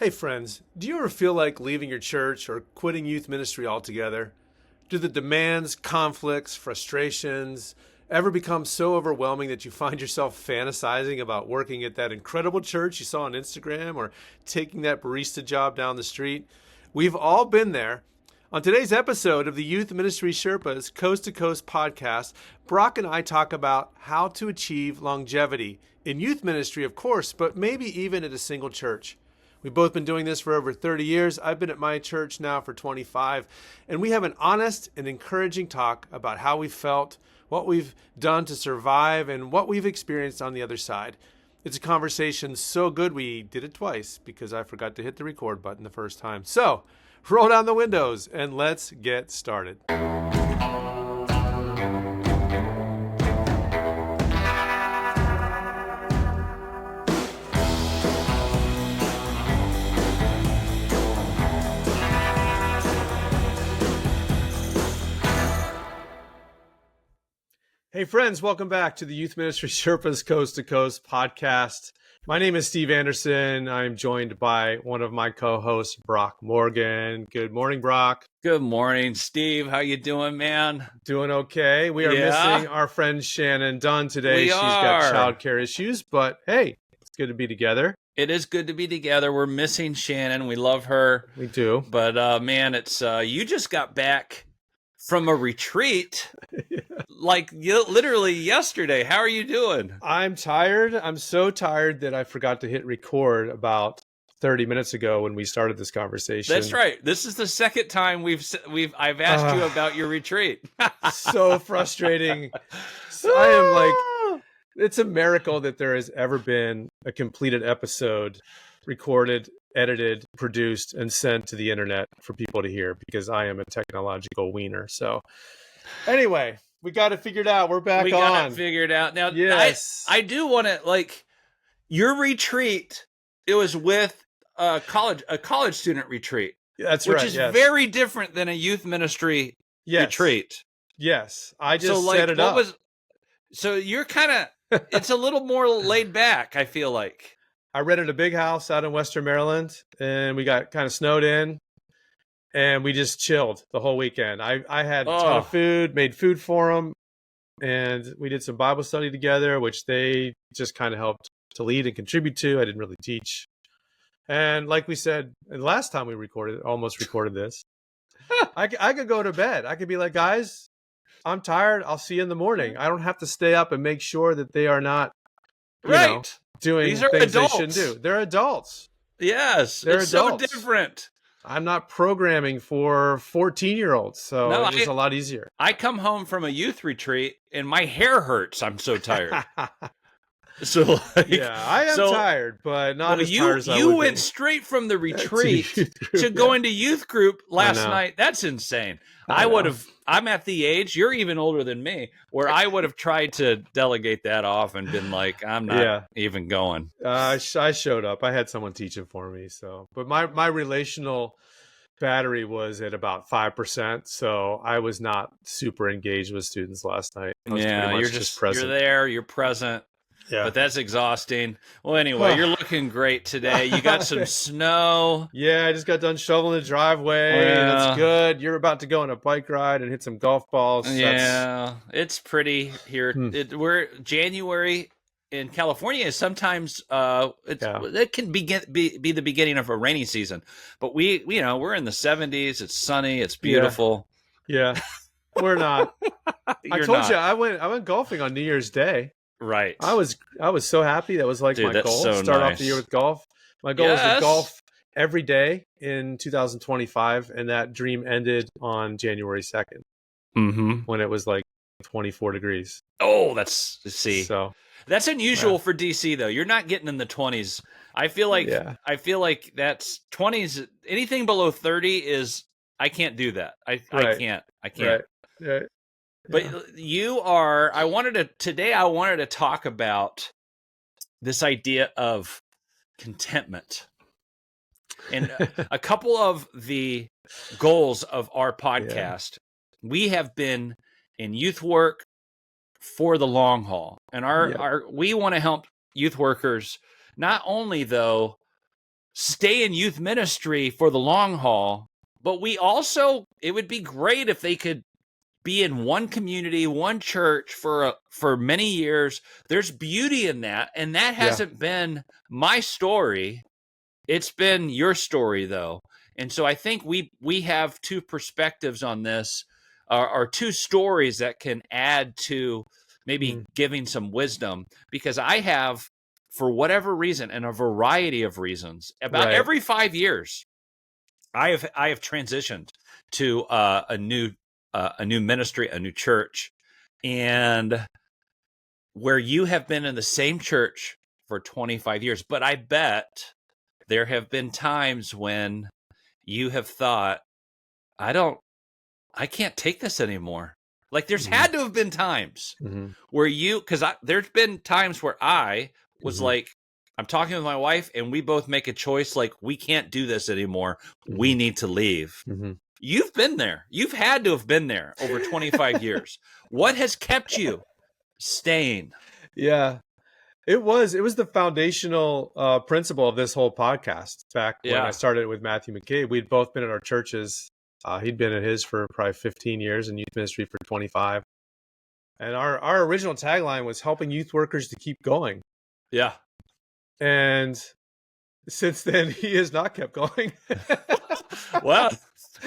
Hey friends, do you ever feel like leaving your church or quitting youth ministry altogether? Do the demands, conflicts, frustrations ever become so overwhelming that you find yourself fantasizing about working at that incredible church you saw on Instagram or taking that barista job down the street? We've all been there. On today's episode of the Youth Ministry Sherpas Coast to Coast podcast, Brock and I talk about how to achieve longevity in youth ministry, of course, but maybe even at a single church. We've both been doing this for over 30 years. I've been at my church now for 25. And we have an honest and encouraging talk about how we felt, what we've done to survive, and what we've experienced on the other side. It's a conversation so good we did it twice because I forgot to hit the record button the first time. So, roll down the windows and let's get started. Hey friends, welcome back to the Youth Ministry Sherpas Coast to Coast podcast. My name is Steve Anderson. I'm joined by one of my co-hosts, Brock Morgan. Good morning, Brock. Good morning, Steve. How you doing, man? Doing okay. We are missing our friend Shannon Dunn today. She's got childcare issues, but hey, it's good to be together. It is good to be together. We're missing Shannon. We love her. We do. But man, it's you just got back from a retreat. Yeah. Like literally yesterday. How are you doing? I'm tired. I'm so tired that I forgot to hit record about 30 minutes ago when we started this conversation. That's right. This is the second time I've asked you about your retreat. So frustrating. I am like, it's a miracle that there has ever been a completed episode recorded, edited, produced, and sent to the internet for people to hear because I am a technological wiener. So anyway, we got it figured out. We're back on. We got it figured out. Now, yes. I do want to, like, your retreat, it was with a college student retreat. That's which right. Which is very different than a youth ministry retreat. Yes. I just set it up. So you're kind of, it's a little more laid back, I feel like. I rented a big house out in Western Maryland, and we got kind of snowed in. And we just chilled the whole weekend. I had a ton of food, made food for them, and we did some Bible study together, which they just kind of helped to lead and contribute to. I didn't really teach. And like we said, the last time we almost recorded this, I could go to bed. I could be like, guys, I'm tired. I'll see you in the morning. I don't have to stay up and make sure that they are not doing These are things adults. they shouldn't do. They're adults. Yes, they're it's adults. So different. I'm not programming for 14-year-olds, so it's a lot easier. I come home from a youth retreat, and my hair hurts. I'm so tired. So I am tired, but not as tired as I would You went straight from the retreat to going to youth group last night. That's insane. I'm at the age, you're even older than me, where I would have tried to delegate that off and been like, I'm not even going. I showed up. I had someone teaching for me. But my relational battery was at about 5%. So I was not super engaged with students last night. I was pretty much just present. You're there, you're present. Yeah. But that's exhausting. Well, anyway, you're looking great today. You got some snow. Yeah, I just got done shoveling the driveway. That's good. You're about to go on a bike ride and hit some golf balls. Yeah, it's pretty here. We're January in California is sometimes it can be the beginning of a rainy season. But we're in the 70s. It's sunny. It's beautiful. Yeah. We're not. I told you I went golfing on New Year's Day. Right. I was so happy. That was like my goal. So Start off the year with golf. My goal was to golf every day in 2025, and that dream ended on January 2nd when it was like 24 degrees. Oh, that's unusual for DC though. You're not getting in the 20s. I feel like that's 20s. Anything below 30 is I can't do that. I can't. Right. But I wanted to talk about this idea of contentment. And a couple of the goals of our podcast, we have been in youth work for the long haul. And we want to help youth workers not only though stay in youth ministry for the long haul, but it would be great if they could be in one community, one church for many years. There's beauty in that, and that hasn't been my story. It's been your story, though. And so I think we have two perspectives on this, or two stories that can add to maybe giving some wisdom, because I have, for whatever reason, and a variety of reasons, about every 5 years, I have transitioned to a new ministry, a new church, and where you have been in the same church for 25 years. But I bet there have been times when you have thought, I can't take this anymore. Like, there's had to have been times where there's been times where I was like, I'm talking with my wife and we both make a choice, like, we can't do this anymore. We need to leave. You've been there. You've had to have been there over 25 years. What has kept you staying? Yeah. It was the foundational principle of this whole podcast. Back when I started it with Matthew McCabe, we'd both been at our churches. He'd been at his for probably 15 years and youth ministry for 25. And our original tagline was helping youth workers to keep going. Yeah. And since then, he has not kept going. Well,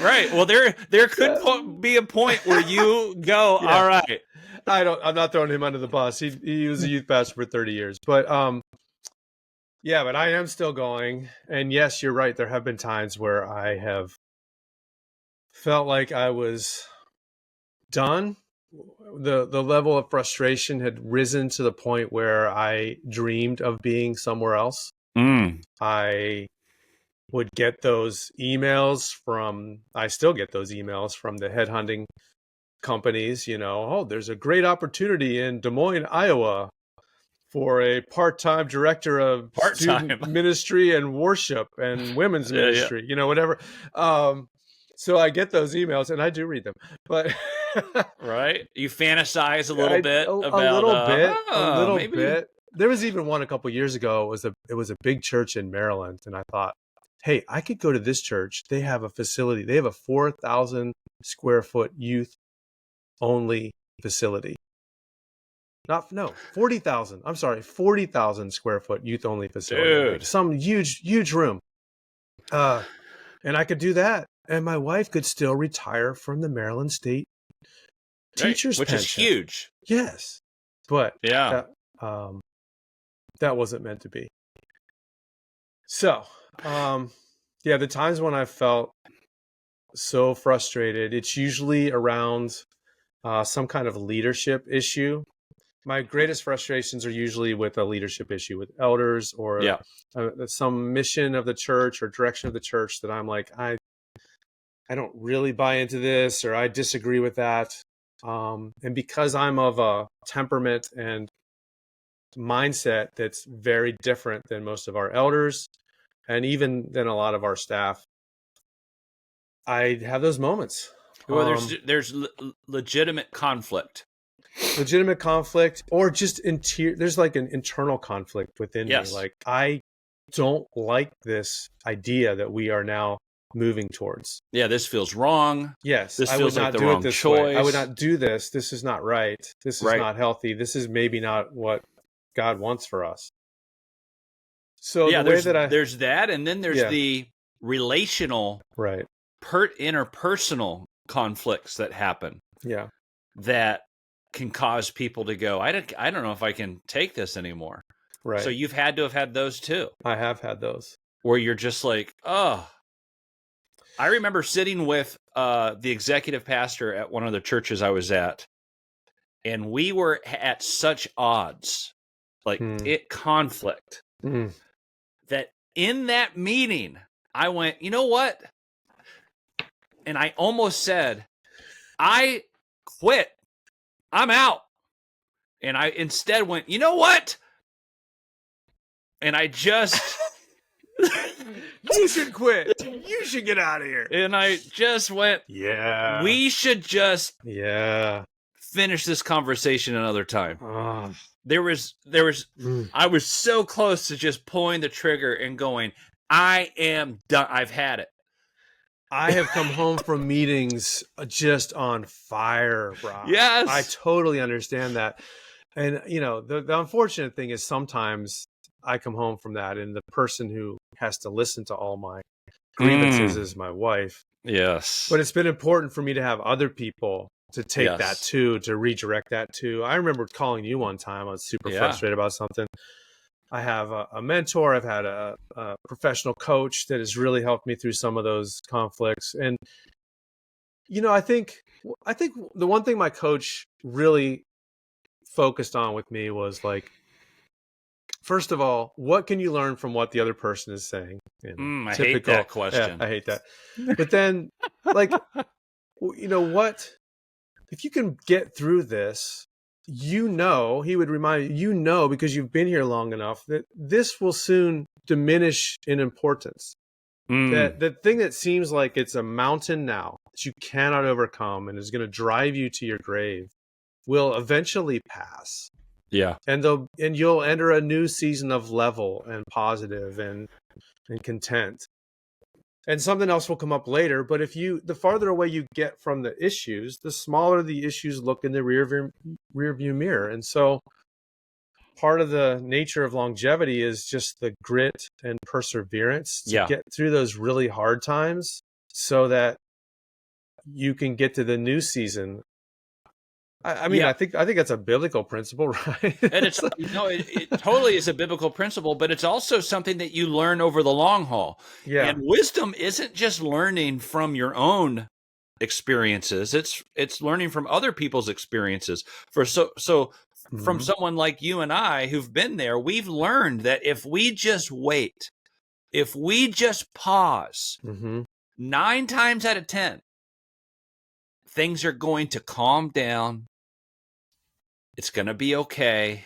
right. Well, there could be a point where you go, all right. I'm not throwing him under the bus. He was a youth pastor for 30 years. But but I am still going. And yes, you're right. There have been times where I have felt like I was done. The level of frustration had risen to the point where I dreamed of being somewhere else. I would get those emails I still get those emails from the headhunting companies, there's a great opportunity in Des Moines, Iowa for a part-time director of student ministry and worship and women's ministry, whatever. So I get those emails and I do read them, but right. You fantasize a little bit about a little bit. There was even one a couple years ago. It was a big church in Maryland. And I thought, hey, I could go to this church. They have a facility. They have a 4,000 square foot youth only facility. 40,000. I'm sorry, 40,000 square foot youth only facility. Dude. Some huge room. And I could do that. And my wife could still retire from the Maryland State teacher's which pension. is huge. Yes. But that wasn't meant to be. So, the times when I felt so frustrated, it's usually around some kind of leadership issue. My greatest frustrations are usually with a leadership issue with elders or some mission of the church or direction of the church that I'm like, I don't really buy into this, or I disagree with that. And because I'm of a temperament and mindset that's very different than most of our elders and even than a lot of our staff, I have those moments. Well, there's legitimate conflict. Or just there's like an internal conflict within me. Like, I don't like this idea that we are now moving towards. Yeah, this feels wrong. Yes, this feels like the wrong choice. I would not do this. This is not right. This is not healthy. This is maybe not what God wants for us. So there's that, and then there's the relational, interpersonal conflicts that happen. Yeah, that can cause people to go, I don't know if I can take this anymore. Right. So you've had to have had those too. I have had those. Where you're just like, oh. I remember sitting with the executive pastor at one of the churches I was at, and we were at such odds, like conflict, that in that meeting, I went, you know what? And I almost said, I quit. I'm out. And I instead went, you know what? And I just... You should quit. You should get out of here. And I just went, we should just finish this conversation another time. There was I was so close to just pulling the trigger and going, I am done. I've had it. I have come home from meetings just on fire, Brock. I Yes. totally understand that. And, the unfortunate thing is sometimes I come home from that, and the person who has to listen to all my grievances is my wife. Yes. But it's been important for me to have other people to take that Yes. to redirect that to. I remember calling you one time. I was super Yeah. frustrated about something. I have a mentor. I've had a professional coach that has really helped me through some of those conflicts. And I think the one thing my coach really focused on with me was like, first of all, what can you learn from what the other person is saying? I hate Typical. that Yeah, question. I hate that. But then, like, what if you can get through this? He would remind you, because you've been here long enough, that this will soon diminish in importance. That the thing that seems like it's a mountain now that you cannot overcome and is going to drive you to your grave will eventually pass. Yeah. And you'll enter a new season of level and positive and content. And something else will come up later. But the farther away you get from the issues, the smaller the issues look in the rear view mirror. And so part of the nature of longevity is just the grit and perseverance to Yeah. get through those really hard times so that you can get to the new season. I mean, Yeah. I think that's a biblical principle, right? And it's, it totally is a biblical principle, but it's also something that you learn over the long haul. Yeah. And wisdom isn't just learning from your own experiences. It's learning from other people's experiences. From someone like you and I who've been there, we've learned that if we just wait, if we just pause, 9 times out of 10, things are going to calm down. It's going to be okay.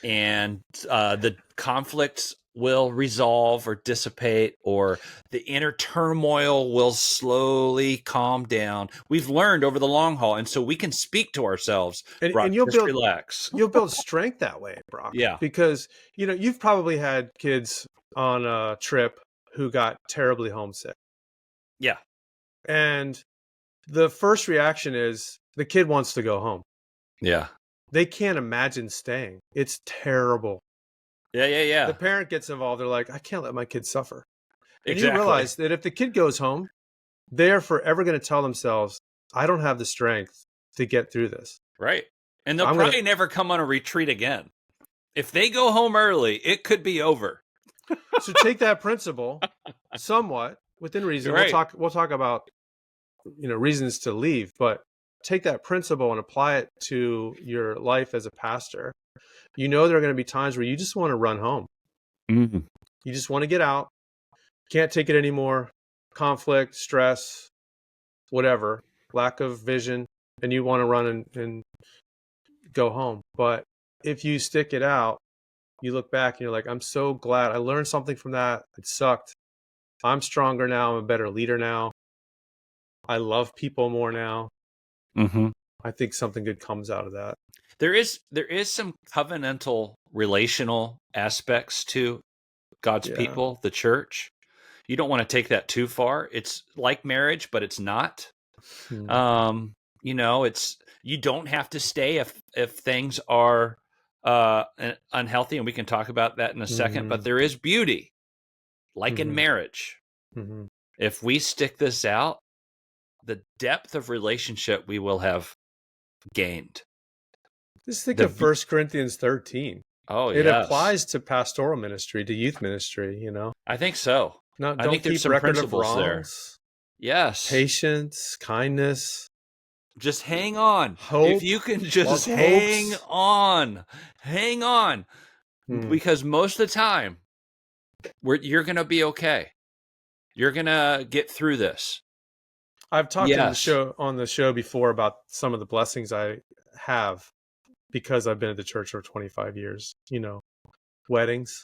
And the conflicts will resolve or dissipate, or the inner turmoil will slowly calm down. We've learned over the long haul. And so we can speak to ourselves, And just relax. you'll build strength that way, Brock. Yeah. Because, you've probably had kids on a trip who got terribly homesick. Yeah. And the first reaction is the kid wants to go home. Yeah. They can't imagine staying. It's terrible. Yeah. The parent gets involved. They're like, I can't let my kid suffer. And Exactly. you realize that if the kid goes home, they're forever going to tell themselves, I don't have the strength to get through this. Right. And they'll probably never come on a retreat again. If they go home early, it could be over. So take that principle somewhat within reason. Right. We'll talk about reasons to leave, but take that principle and apply it to your life as a pastor. There are going to be times where you just want to run home. Mm-hmm. You just want to get out. Can't take it anymore. Conflict, stress, whatever, lack of vision, and you want to run and go home. But if you stick it out, you look back and you're like, I'm so glad I learned something from that. It sucked. I'm stronger now. I'm a better leader now. I love people more now. Mm-hmm. I think something good comes out of that. There is some covenantal relational aspects to God's people, the church. You don't want to take that too far. It's like marriage, but it's not. It's, you don't have to stay if things are unhealthy, and we can talk about that in a second. But there is beauty, like in marriage. If we stick this out, the depth of relationship we will have gained. Just think of 1 Corinthians 13. Oh, it applies to pastoral ministry, to youth ministry. I think so. I think there's some principles there. Yes. Patience, kindness. Just hang on. Hope. If you can just hang on. Because most of the time, you're going to be okay. You're going to get through this. I've talked on the show before about some of the blessings I have because I've been at the church for 25 years. Weddings,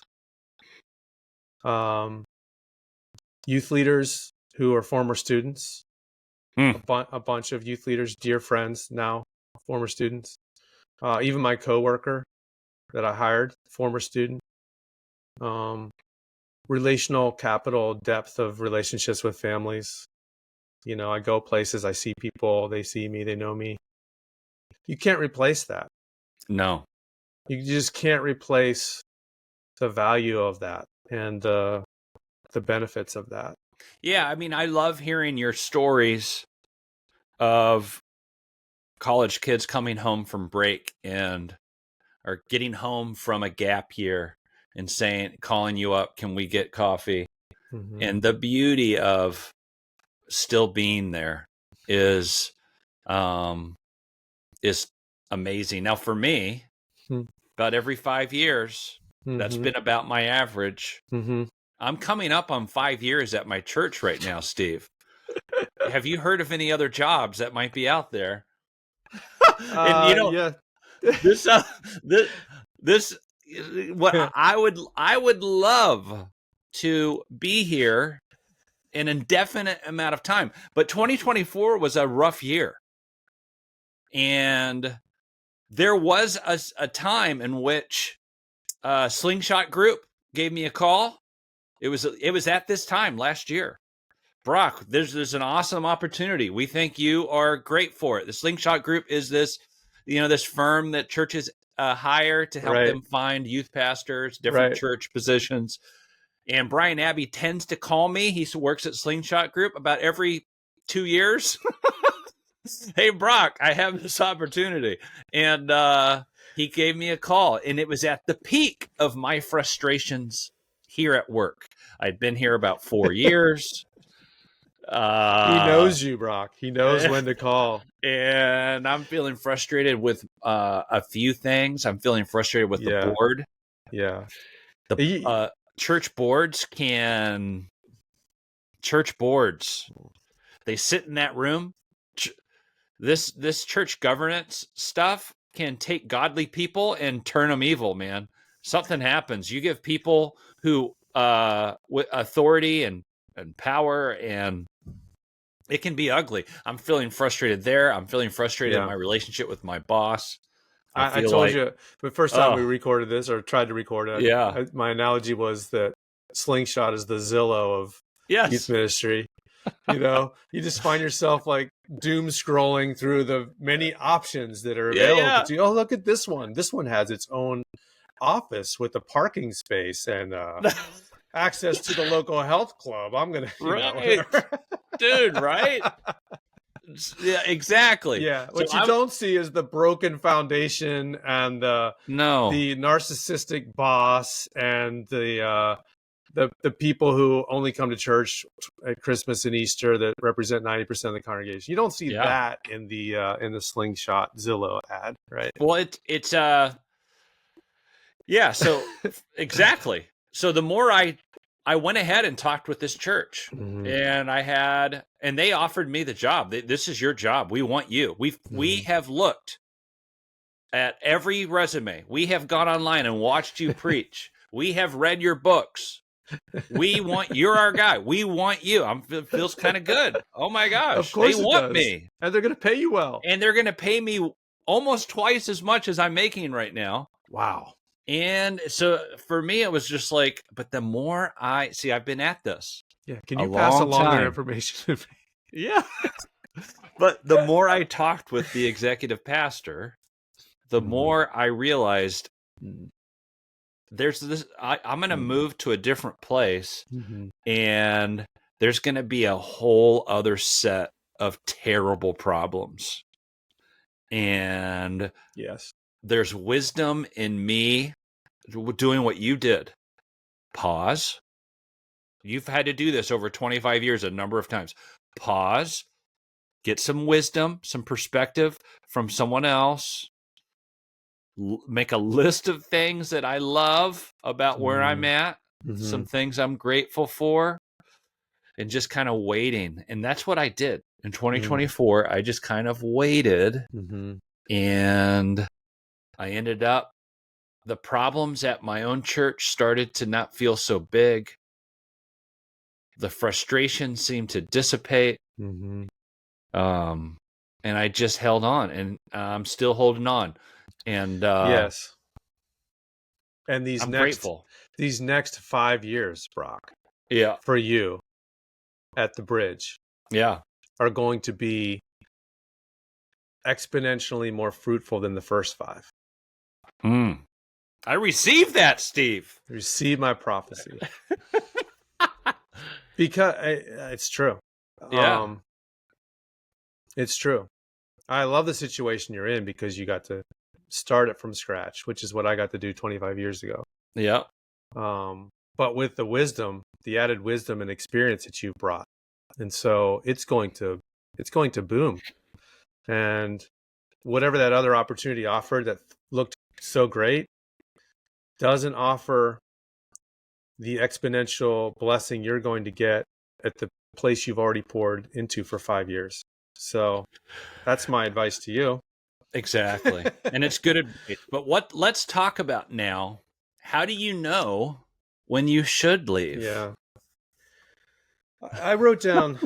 youth leaders who are former students, a bunch of youth leaders, dear friends now, former students, even my coworker that I hired, former student. relational capital, depth of relationships with families. You know, I go places, I see people, they see me, they know me. You can't replace that. No. You just can't replace the value of that and the benefits of that. Yeah, I mean, I love hearing your stories of college kids coming home from break and or getting home from a gap year and calling you up, can we get coffee? Mm-hmm. And the beauty of still being there is amazing. Now for me, Mm-hmm. about every 5 years, that's been about my average. Mm-hmm. I'm coming up on 5 years at my church right now, Steve. Have you heard of any other jobs that might be out there? And Yeah. this this what I would love to be here an indefinite amount of time, but 2024 was a rough year, and there was a time in which Slingshot Group gave me a call. It was at this time last year. Brock, there's an awesome opportunity. We think you are great for it. The Slingshot Group is this firm that churches hire to help them find youth pastors, different church positions. And Brian Abbey tends to call me. He works at Slingshot Group about every 2 years. Hey, Brock, I have this opportunity. And he gave me a call, and it was at the peak of my frustrations here at work. I'd been here about 4 years. He knows you, Brock. He knows when to call. And I'm feeling frustrated with a few things. I'm feeling frustrated with the board. Yeah. The church boards, they sit in that room. This church governance stuff can take godly people and turn them evil, man. Something happens. You give people who with authority and power, and it can be ugly. I'm feeling frustrated there. I'm feeling frustrated in my relationship with my boss. I told you the first time we recorded this or tried to record it. My analogy was that Slingshot is the Zillow of youth ministry. You know, you just find yourself like doom scrolling through the many options that are available to you. Oh, look at this one. This one has its own office with a parking space and access to the local health club. I'm going to, dude, right? Yeah, exactly. Yeah. What you don't see is the broken foundation and the narcissistic boss and the people who only come to church at Christmas and Easter that represent 90% of the congregation. You don't see that in the Slingshot Zillow ad, right? Well, it's so exactly. So the more I went ahead and talked with this church, and they offered me the job. This is your job. We want you. We have looked at every resume. We have gone online and watched you preach. We have read your books. You're our guy. We want you. It feels kind of good. Oh my gosh. Of course they want me. And they're going to pay you well. And they're going to pay me almost twice as much as I'm making right now. Wow. And so for me, it was just like, but the more I've been at this. Yeah. Can you pass along their information to me? Yeah. But the more I talked with the executive pastor, the more I realized there's this, I'm going to move to a different place, and there's going to be a whole other set of terrible problems. And there's wisdom in me doing what you did. Pause. You've had to do this over 25 years a number of times. Pause. Get some wisdom, some perspective from someone else. Make a list of things that I love about where I'm at, some things I'm grateful for, and just kind of waiting. And that's what I did in 2024. I just kind of waited, and I ended up, the problems at my own church started to not feel so big. The frustration seemed to dissipate. And I just held on, and I'm still holding on. And and I'm grateful. these next 5 years, Brock, Yeah. for you at the bridge Yeah. are going to be exponentially more fruitful than the first 5. I received that, Steve. Receive my prophecy. Because it's true. Yeah. It's true. I love the situation you're in because you got to start it from scratch, which is what I got to do 25 years ago. Yeah. But with the wisdom, the added wisdom and experience that you've brought. And so it's going to boom. And whatever that other opportunity offered that looked so great doesn't offer the exponential blessing you're going to get at the place you've already poured into for 5 years. So that's my advice to you. Exactly. And it's good advice. But let's talk about now, how do you know when you should leave? Yeah. I wrote down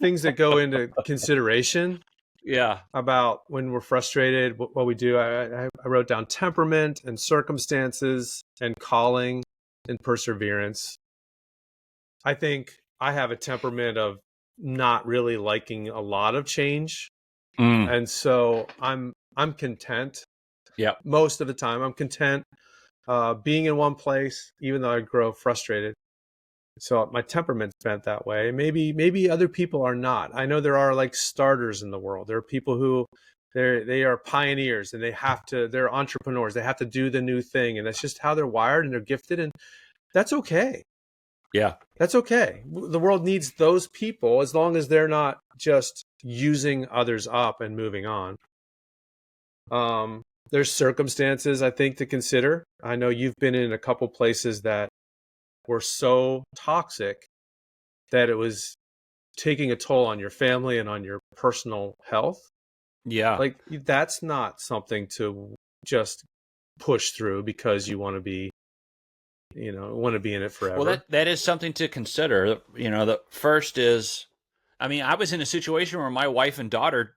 things that go into consideration Yeah. about when we're frustrated, what we do. I wrote down temperament and circumstances and calling and perseverance. I think I have a temperament of not really liking a lot of change. And so I'm content. Yeah. Most of the time I'm content being in one place, even though I grow frustrated. So my temperament's bent that way. Maybe other people are not. I know there are like starters in the world. There are people who they are pioneers and they're entrepreneurs. They have to do the new thing, and that's just how they're wired and they're gifted, and that's okay. Yeah. That's okay. The world needs those people as long as they're not just using others up and moving on. There's circumstances I think to consider. I know you've been in a couple places that were so toxic that it was taking a toll on your family and on your personal health. Yeah. Like that's not something to just push through because you want to be in it forever. Well, that is something to consider. The first is, I was in a situation where my wife and daughter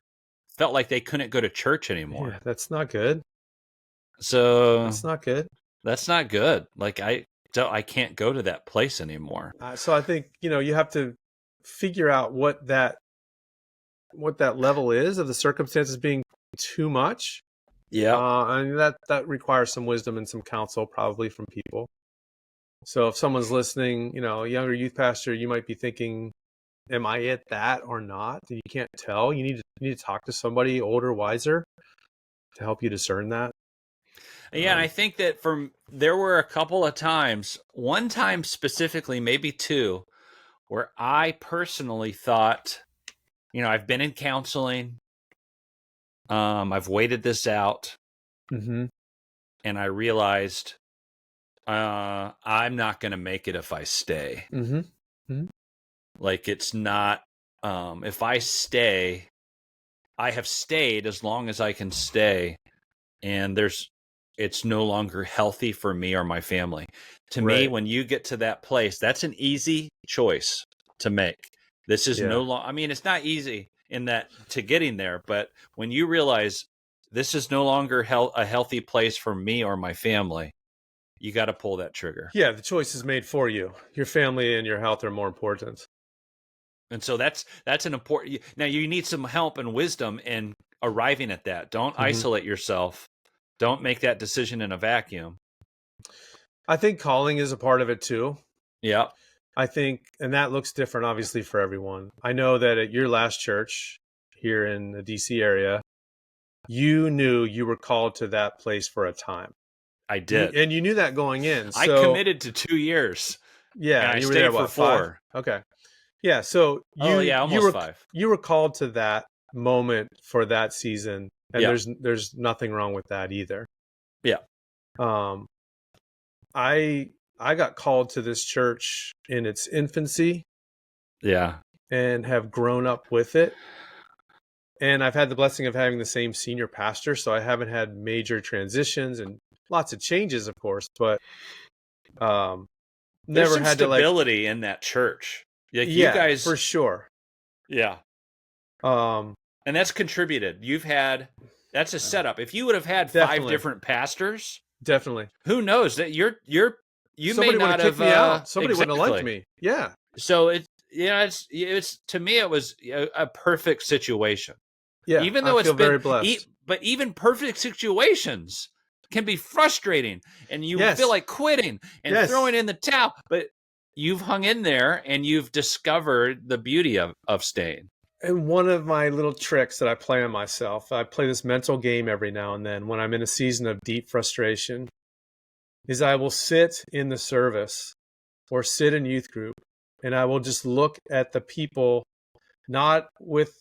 felt like they couldn't go to church anymore. Yeah, that's not good. So That's not good. That's not good. Like I can't go to that place anymore. So I think, you have to figure out what that level is of the circumstances being too much. Yeah. And that requires some wisdom and some counsel probably from people. So if someone's listening, a younger youth pastor, you might be thinking, am I at that or not? You can't tell. You need to talk to somebody older, wiser to help you discern that. Yeah, and I think that there were a couple of times, one time specifically, maybe two, where I personally thought, I've been in counseling, I've waited this out, Mm-hmm. and I realized I'm not going to make it if I stay. Mm-hmm. Mm-hmm. Like it's not, if I stay, I have stayed as long as I can stay, and it's no longer healthy for me or my family. To me, when you get to that place, that's an easy choice to make. This is no longer, it's not easy in that to getting there, but when you realize this is no longer a healthy place for me or my family, you got to pull that trigger. Yeah, the choice is made for you. Your family and your health are more important. And so that's an important. Now you need some help and wisdom in arriving at that. Don't isolate yourself. Don't make that decision in a vacuum. I think calling is a part of it too. Yeah. I think, and that looks different obviously for everyone. I know that at your last church here in the DC area, you knew you were called to that place for a time. I did. And you knew that going in. So, I committed to 2 years. Yeah. And you I were stayed there, for 4? Okay. Yeah. So almost 5. You were called to that moment for that season. And there's nothing wrong with that either. Yeah. I got called to this church in its infancy. Yeah. And have grown up with it. And I've had the blessing of having the same senior pastor, so I haven't had major transitions and lots of changes, of course, but never had stability in that church. Like you guys, for sure. Yeah. And that's contributed. That's a setup. If you would have had 5 different pastors, definitely. Who knows that your you may Somebody would not have kicked have me out. Somebody wouldn't have liked exactly. me. Yeah. So it's to me it was a perfect situation. Yeah. Even I though it's feel been very blessed. but even perfect situations can be frustrating and you feel Yes. like quitting and Yes. throwing in the towel, but you've hung in there and you've discovered the beauty of staying. And one of my little tricks that I play on myself, I play this mental game every now and then when I'm in a season of deep frustration, is I will sit in the service or sit in youth group and I will just look at the people, not with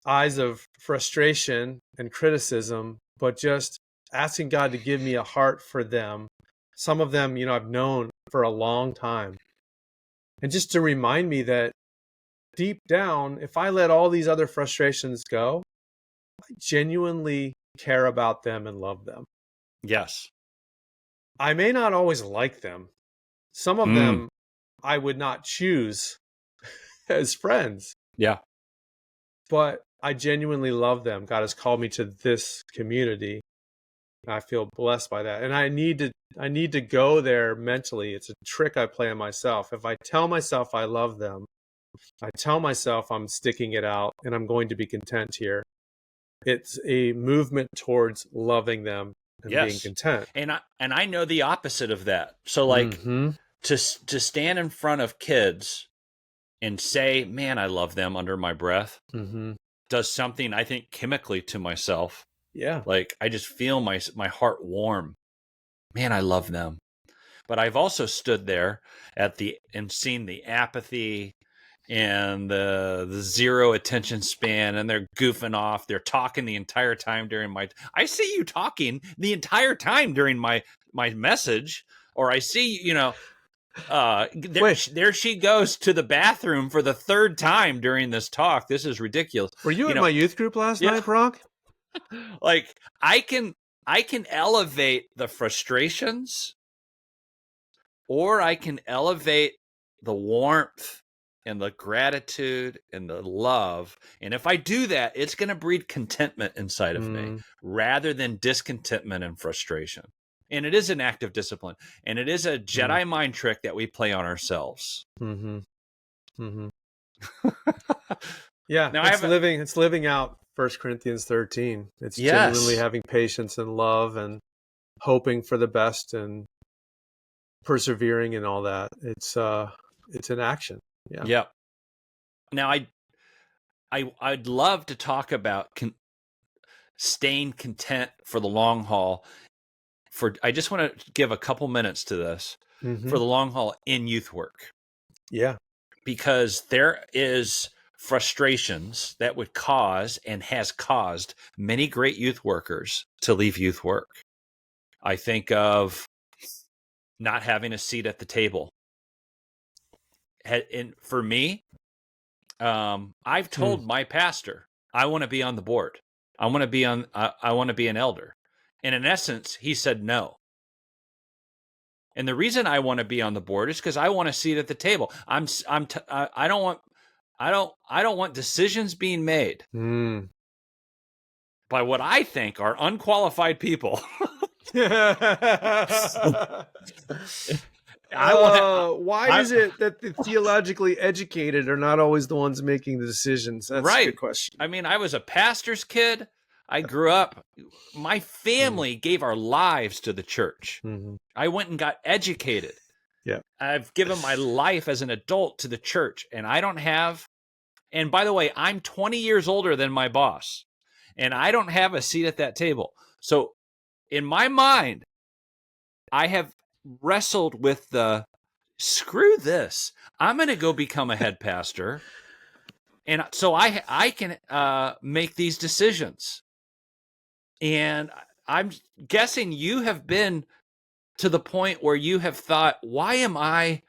eyes of frustration and criticism, but just asking God to give me a heart for them. Some of them, I've known for a long time. And just to remind me that deep down, if I let all these other frustrations go, I genuinely care about them and love them. Yes. I may not always like them. Some of Mm. them I would not choose as friends, Yeah. but I genuinely love them. God has called me to this community. I feel blessed by that. And I need to go there mentally. It's a trick I play on myself. If I tell myself I love them, I tell myself I'm sticking it out and I'm going to be content here. It's a movement towards loving them and being Yes. content. And I know the opposite of that. So like Mm-hmm. to stand in front of kids and say, "Man, I love them" under my breath Mm-hmm. does something I think chemically to myself. Yeah. Like I just feel my heart warm. Man, I love them. But I've also stood there and seen the apathy and the zero attention span, and they're goofing off. They're talking the entire time during I see you talking the entire time during my message, or I see, there she goes to the bathroom for the third time during this talk. This is ridiculous. Were you at my youth group last Yeah. night, Brock? Like I can elevate the frustrations, or I can elevate the warmth and the gratitude and the love. And if I do that, it's going to breed contentment inside of me rather than discontentment and frustration. And it is an act of discipline. And it is a Jedi mind trick that we play on ourselves. Mm-hmm. Mm-hmm. Yeah, Now it's living out 1 Corinthians 13. It's genuinely having patience and love and hoping for the best and persevering and all that. It's an action. Yeah. Yep. Now I'd love to talk about staying content for the long haul. I just want to give a couple minutes to this for the long haul in youth work. Yeah. Because there is frustrations that would cause and has caused many great youth workers to leave youth work. I think of not having a seat at the table. And for me, I've told my pastor, I want to be on the board. I want to be an elder. And in essence, he said no. And the reason I want to be on the board is because I want a seat at the table. I don't want decisions being made by what I think are unqualified people. Why is it that the theologically educated are not always the ones making the decisions? That's right. a good question. I mean, I was a pastor's kid. I grew up. My family gave our lives to the church. I went and got educated. Yeah. I've given my life as an adult to the church, and I don't have. And by the way, I'm 20 years older than my boss, and I don't have a seat at that table. So in my mind, I have wrestled with screw this. I'm going to go become a head pastor. And so I can make these decisions. And I'm guessing you have been to the point where you have thought, why am I'm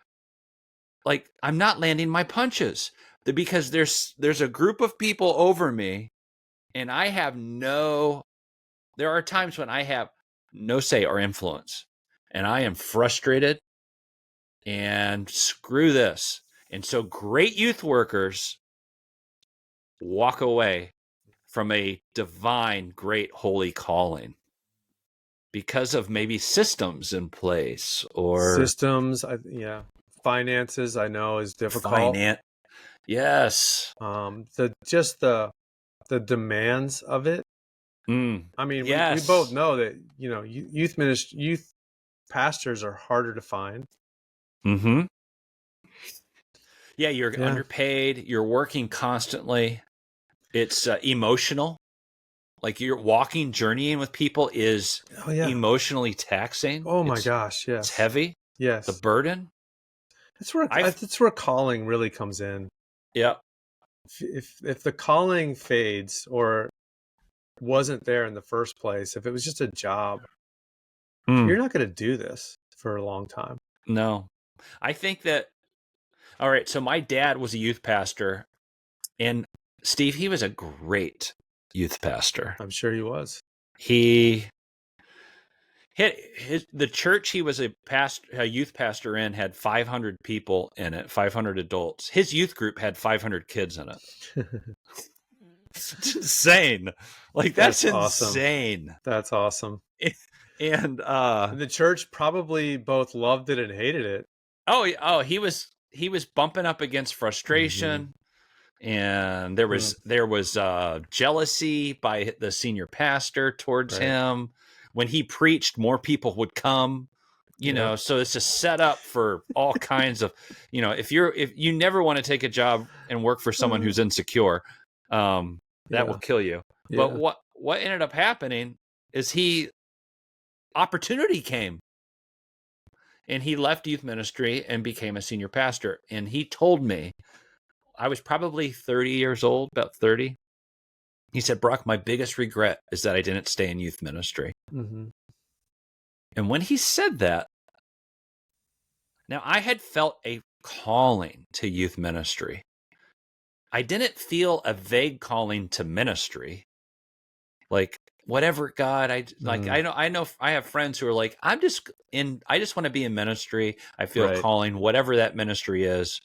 not landing my punches? Because there's a group of people over me, and there are times when I have no say or influence, and I am frustrated, and screw this. And so great youth workers walk away from a divine, great, holy calling. because of maybe systems in place or Systems, yeah, finances. I know is difficult. finance. Yes. The demands of it. I mean, we both Yes. know that youth pastors are harder to find. Mm-hmm. Yeah, you're Yeah. underpaid. You're working constantly. It's emotional. Like you're walking, journeying with people is Oh yeah. emotionally taxing. Oh my It's gosh. it's Yes. heavy. The Yes. burden. I've That's where calling really comes in. yeah. If the calling fades or wasn't there in the first place, if it was just a job, Mm, you're not going to do this for a long time. no. I think that all right, so my dad was a youth pastor, and Steve, he was a great youth pastor. I'm sure he was. He the church he was a youth pastor in had 500 people in it, 500 adults. His youth group had 500 kids in it. It's insane. Like that's awesome. insane. That's awesome. And The church probably both loved it and hated it. he was bumping up against frustration, and there was jealousy by the senior pastor towards him. When he preached, more people would come. So it's a setup for all kinds of, if you never want to take a job and work for someone who's insecure, that will kill you. Yeah. But what ended up happening is opportunity came, and he left youth ministry and became a senior pastor. And he told me, I was probably 30 years old, about 30. He said, Brock, my biggest regret is that I didn't stay in youth ministry. Mm-hmm. And when he said that, now I had felt a calling to youth ministry. I didn't feel a vague calling to ministry. Like, whatever, God, I know I have friends who are like, I just want to be in ministry. I feel a calling, whatever that ministry is.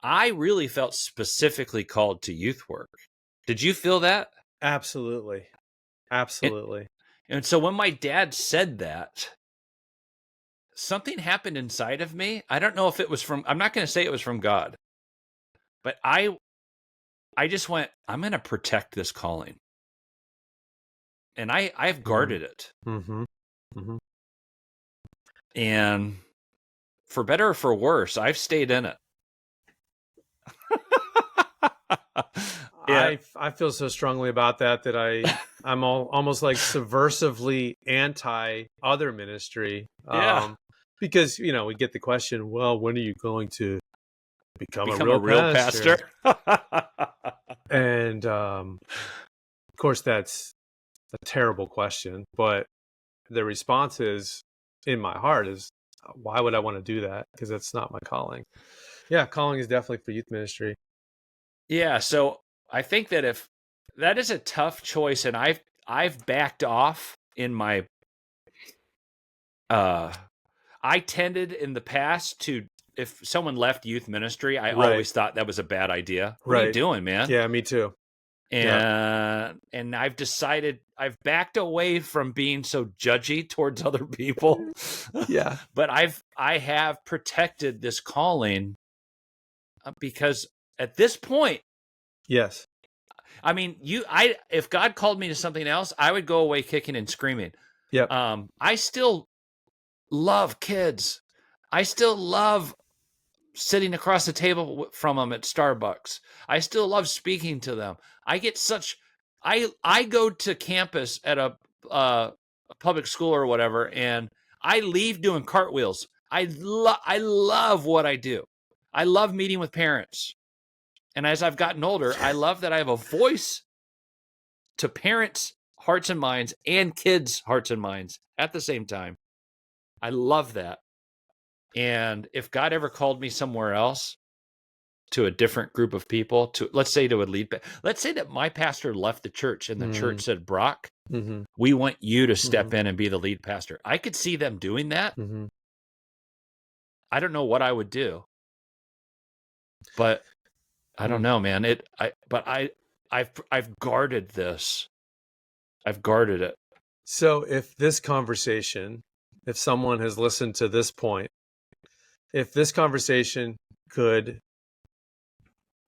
I really felt specifically called to youth work. Did you feel that? Absolutely. Absolutely. And so when my dad said that, something happened inside of me. I don't know if it was I'm not going to say it was from God, but I just went, I'm going to protect this calling. And I've guarded it. Mm-hmm. Mm-hmm. And for better or for worse, I've stayed in it. Yeah. I feel so strongly about that I'm almost like subversively anti other ministry. Because we get the question, well, when are you going to become a real pastor? And of course that's a terrible question, but the response is in my heart is, why would I want to do that? Because that's not my calling. Yeah, calling is definitely for youth ministry. Yeah, so I think that if that is a tough choice, and I've backed off in my I tended in the past to, if someone left youth ministry, I always thought that was a bad idea. What are you doing, man? Yeah, me too. And I've decided I've backed away from being so judgy towards other people. Yeah. But I have protected this calling because at this point, yes. I mean, if God called me to something else, I would go away kicking and screaming. Yep. I still love kids. I still love sitting across the table from them at Starbucks. I still love speaking to them. I go to campus at a public school or whatever, and I leave doing cartwheels. I love what I do. I love meeting with parents. And as I've gotten older, I love that I have a voice to parents' hearts and minds and kids' hearts and minds at the same time. I love that. And if God ever called me somewhere else to a different group of people, let's say that my pastor left the church and the church said, Brock, we want you to step in and be the lead pastor. I could see them doing that. I don't know what I would do, but I don't know, man. I've guarded this. I've guarded it. So if this conversation, if someone has listened to this point, if this conversation could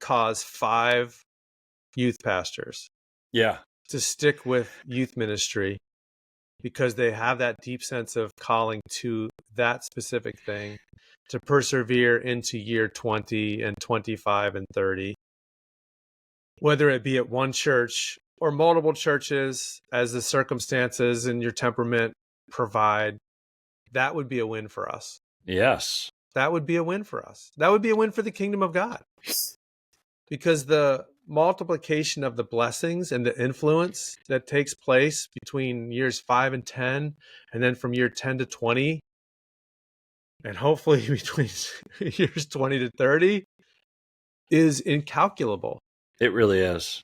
cause 5 youth pastors Yeah. to stick with youth ministry because they have that deep sense of calling to that specific thing, to persevere into year 20 and 25 and 30, whether it be at one church or multiple churches as the circumstances and your temperament provide, that would be a win for us. Yes. That would be a win for us. That would be a win for the kingdom of God. Because the multiplication of the blessings and the influence that takes place between years 5 and 10, and then from year 10 to 20, and hopefully between years 20 to 30, is incalculable. It really is.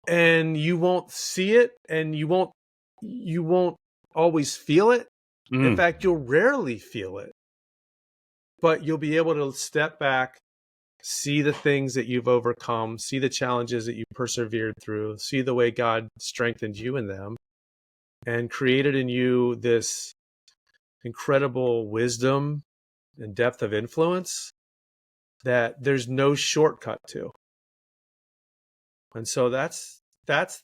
And you won't see it, and you won't always feel it. In fact, you'll rarely feel it. But you'll be able to step back, see the things that you've overcome, see the challenges that you persevered through, see the way God strengthened you in them, and created in you this incredible wisdom and depth of influence that there's no shortcut to. And so that's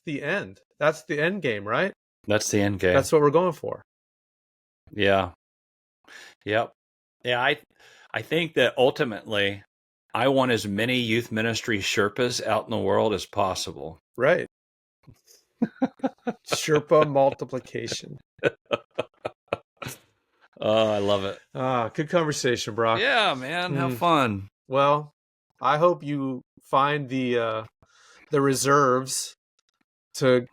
the end. That's the end game, right? That's the end game. That's what we're going for. Yeah. Yep. Yeah, I think that ultimately I want as many youth ministry Sherpas out in the world as possible. Right. Sherpa multiplication. Oh, I love it. Good conversation, Brock. Yeah, man. How fun. Well, I hope you find the reserves to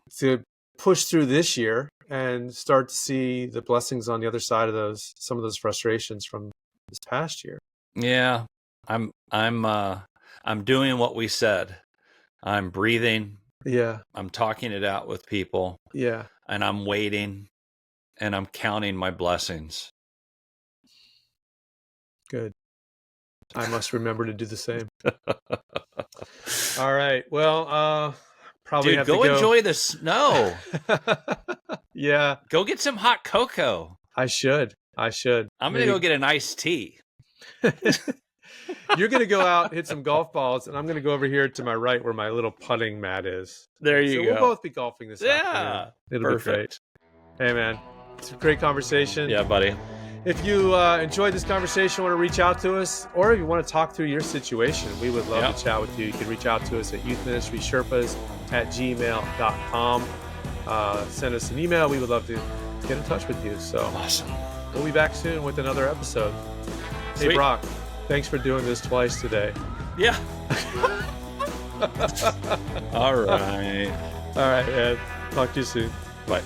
push through this year and start to see the blessings on the other side of some of those frustrations from this past year. Yeah. I'm doing what we said. I'm breathing. Yeah. I'm talking it out with people. Yeah. And I'm waiting and I'm counting my blessings. Good. I must remember to do the same. All right. Well, probably have to go enjoy the snow. Yeah. Go get some hot cocoa. I should. I'm going to go get an iced tea. You're going to go out, hit some golf balls, and I'm going to go over here to my right where my little putting mat is. There you go. We'll both be golfing this afternoon. It'll be great. Hey, man. It's a great conversation. Yeah, buddy. If you enjoyed this conversation, want to reach out to us, or if you want to talk through your situation, we would love to chat with you. You can reach out to us at youthministrysherpas@gmail.com. Send us an email. We would love to get in touch with you. So awesome. We'll be back soon with another episode. Sweet. Hey, Brock, thanks for doing this twice today. Yeah. All right. All right, man. Talk to you soon. Bye.